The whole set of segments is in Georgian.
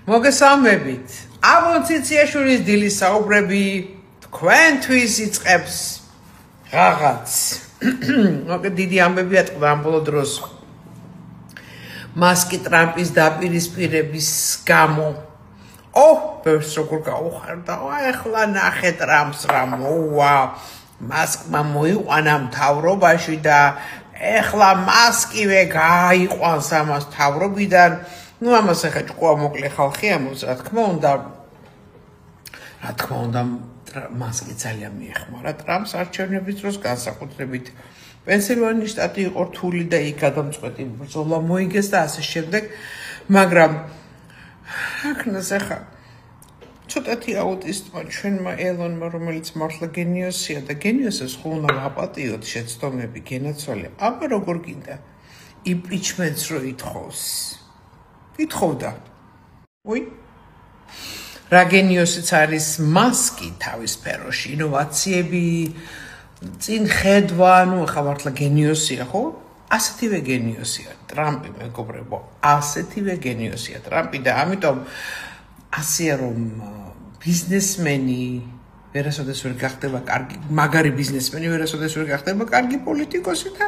მოგესალმებით. აბონციციაში დილის საუბრები თქვენთვის იწყებს რაღაც. მოგე დიდი ამბებია ტყვა ამ ბოლო დროს. მასკი ტრამპის დაპირისპირების გამო. ბევრს როგორ გაუხარდა. ეხლა ნახე ტრამპს რა მოუვა. მასკმა მოიყვანა მთავრობაში და ეხლა მასკივე გაიყვანს ამას მთავრობიდან. ამას ახლა ჭკუა მოკლე ხალხი ამოს, რა თქმა უნდა, მასკი ძალიან მიეხმარა ტრამპს არჩევნების დროს, განსაკუთრებით პენსილვანიის შტატი იყო რთული და იქ გადამწყვეტი ბრძოლა მოიგეს და ასე შემდეგ, მაგრამ აქნას ახლა ცოტათი აუტისტმა ჩვენმა ელონმა, რომელიც მართლა გენიოსია და გენიოსებს ხო უნდა ვაპატიოთ შეცდომები, გენაცვალე, აბა როგორ გინდა იმპიჩმენტს რო ითხოვს. ითხოვდა. რა გენიოსიც არის მასკი თავის სფეროში, ინოვაციები, წინ ხედვა, ახლა მართლა გენიოსია, ხო? ასეთივე გენიოსია ტრამპი, მეგობრებო, ასეთივე გენიოსია ტრამპი და ამიტომ ასეა რომ ბიზნესმენი ვერასოდეს ვერ გახდება კარგი, მაგარი ბიზნესმენი ვერასოდეს ვერ გახდება კარგი პოლიტიკოსი და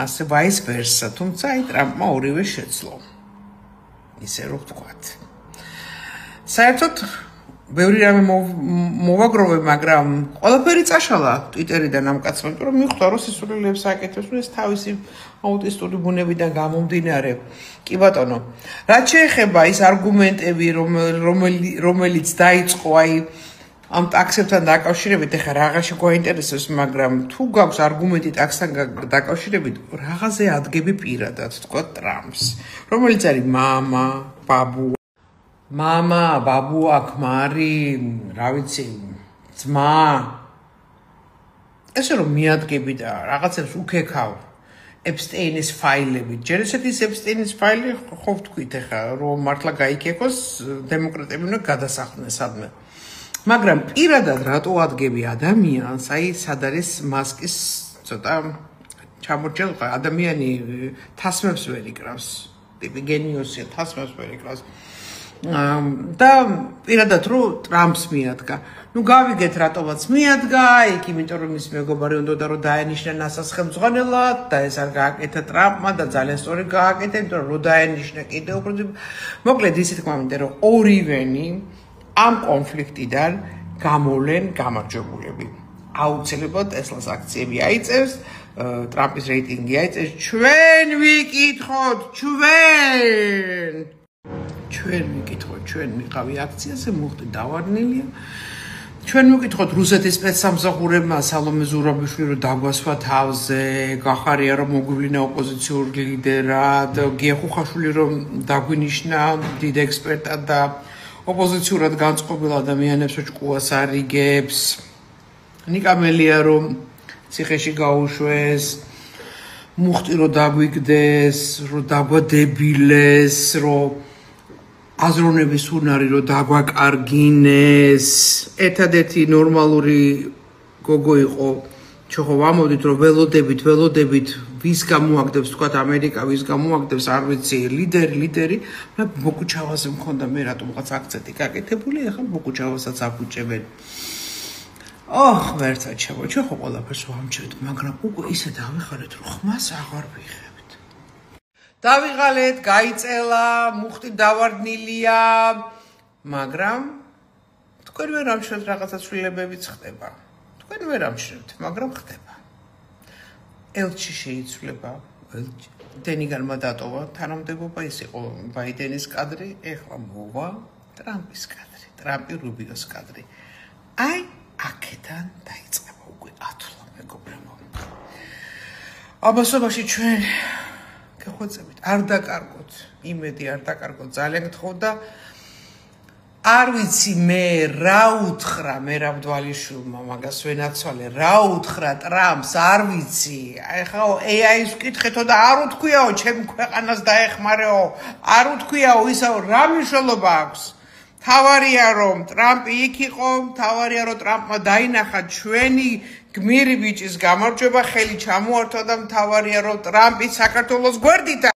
ასე vice versa, თუმცა აი ტრამპმა ორივე შეძლო. ისე რომ ვთქვათ. საერთოდ ბევრი რამე მოვაგროვე, მაგრამ ყველაფერი წაშალა ტვიტერიდან ამ კაცმა, იმიტომ რომ მიხვდა რომ სისულელეებს აკეთებს, რომ ეს თავისი აუტისტური ბუნებიდან გამომდინარე. კი ბატონო, რაც შეეხება ის არგუმენტები, რომელიც დაიწყო აი ამ ტაქსებთან დაკავშირებით, ეხლა რაღაცა გვაინტერესებს, მაგრამ თუ გაქვს არგუმენტი ტაქსთან დაკავშირებით, რაღაცზე ადგები პირადად, თქვა ტრამპს, რომელიც არის მამა, ბაბუა, ქმარი, რა ვიცი, ძმა. ესე რომ მიადგები და რაღაცებს უქეკავ ეპსტეინის ფაილებით. ჯერ ესეთი ეპსტეინის ფაილი ხო ვთქვით ეხლა, რომ მართლა გაიქეკოს, დემოკრატები უნდა გადასახლდნენ სადმე. მაგრამ პირადად რატო ადგები ადამიანს, აი სად არის მასკის ცოტა ჩამორჩენილ ადამიანი თასმებს ვერ იკრავს. ტიპი გენიოსია, თასმებს ვერ იკრავს. და პირადად რო ტრამპს მიადგა. გავიგეთ რატომაც მიადგა, იქ იმიტომ რომ ის მეგობარი უნდა რომ დაენიშნა ნასას ხელმძღვანელად და ეს არ გააკეთა ტრამპმა და ძალიან სწორი გააკეთა, იმიტომ რომ დაენიშნა კიდევ უფრო. მოკლედ ისე თქვა მინდა რომ ორივენი ამ კონფლიქტიდან გამოვლენ გამარჯვებულები. აუცილებლად ტესლას აქციები აიწევს, ტრამპის რეიტინგი აიწევს. ჩვენ ვიკითხოთ, ჩვენ მიყავი აქციაზე, მუხტი დავარნილია. ჩვენ მიკითხოთ რუსეთის სპეცსამსახურებმა სალომე ზურაბიშვილი რომ დაგვასვა თავზე, გახარია რომ მოგვივლინა ოპოზიციურ ლიდერად, გია ხუხაშვილი რომ დაგვინიშნა დიდ ექსპერტად და ოპოზიციურად განწყობილ ადამიანებს ჭკუას არიგებს. ნიკამელია რომ ციხეში გაუშვეს, მუხტი რომ დაგვიგდეს, რომ დაგვადებილეს, რომ აზროვნების უნარი რომ დაგვაკარგინეს. ერთადერთი ნორმალური გოგო იყო, ხო ვამოდით რომ ველოდებით ვის გამოაგდებს, თქვა ამერიკა ვის გამოაგდებს, არ ვიცი, ლიდერი, მაგრამ ბოკუჩავაზე მქონდა მე რატომღაც აქცენტი გაკეთებული, ახლა ბოკუჩავასაც აფუჭებენ. ვერცად შევაჩვე ხო ყველაფერს ვამჩვენთ, მაგრამ უკვე ისე დავიხარეთ რომ ხმას აღარ ვიღებთ. დავიღალეთ, გაიწელა, მუხტი დავარდნილია, მაგრამ თქვენ ვერ ამჩნევთ რაღაცა ცვლილებებიც ხდება. თქვენ ვერ ამჩნევთ, მაგრამ ხდება. ელჩი შეიცვლება, დენიგანმა დატოვა თანამდებობა, ის იყო ბაიდენის კადრი, ეხლა მოვა ტრამპის კადრი, ტრამპი რუბიოს კადრი. აი, აქედან დაიწყება უკვე ათვლა, მეგობრებო. აბასობაში ჩვენ გეხვეწებით, არ დაკარგოთ, იმედი არ დაკარგოთ, ძალიან გთხოვ და არ ვიცი მე რა უთხრა მერაბდვალიშვილმა მაგას ვენაცვალე, რა უთხრა ტრამპს, არ ვიცი. ეხლა AI-ს ვკითხეთო და არ უთქვიაო, ჩემ ქვეყანას დაეხმარეო, არ უთქვიაო, ისაო რა მნიშვნელობა აქვს. თავარია რომ ტრამპი იქ იყო, თავარია რომ ტრამპმა დაინახა ჩვენი გმირი ბიჭის გამარჯვება, ხელი ჩამოართვა და თავარია რომ ტრამპი საქართველოს გვერდით